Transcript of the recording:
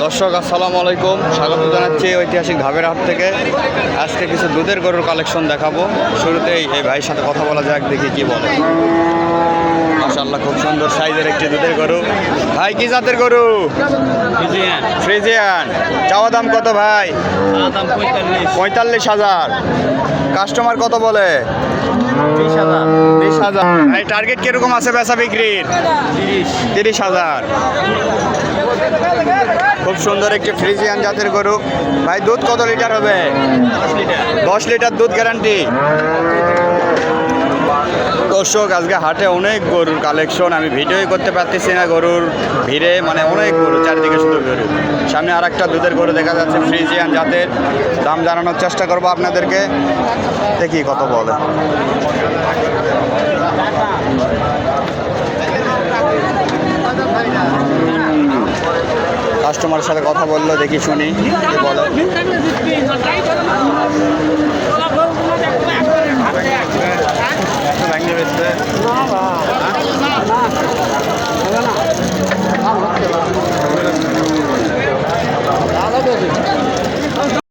দর্শক আসসালামু আলাইকুম, স্বাগত জানাচ্ছি ঐতিহাসিক ধাবের হাট থেকে। আজকে কিছু দুধের গরুর কালেকশন দেখাবো। শুরুতেই এই ভাইয়ের সাথে কথা বলা যাক, দেখি কি বলে। মাশাআল্লাহ, খুব সুন্দর সাইজের একটি দুধের গরু। ভাই কি জাতের গরু? ফ্রিজিয়ান। চাওয়া দাম কত ভাই? 45,000। কাস্টমার কত বলে? 20,000। ভাই টার্গেট কিরকম আছে বেচা বিক্রির? 30,000। খুব সুন্দর একটি ফ্রিজিয়ান জাতের গরু। ভাই দুধ কত লিটার হবে? 10 লিটার দুধ গ্যারান্টি। দর্শক আজকে হাটে অনেক গরুর কালেকশন, আমি ভিডিওই করতে পারতেছি না গরুর ভিড়ে, মানে অনেক গরু, চারিদিকে শুধু গরু। সামনে আর একটা দুধের গরু দেখা যাচ্ছে ফ্রিজিয়ান জাতের। দাম জানানোর চেষ্টা করবো আপনাদেরকে, দেখি কত বলে। কাস্টমারের সাথে কথা বললো, দেখি শুনি কি বলে।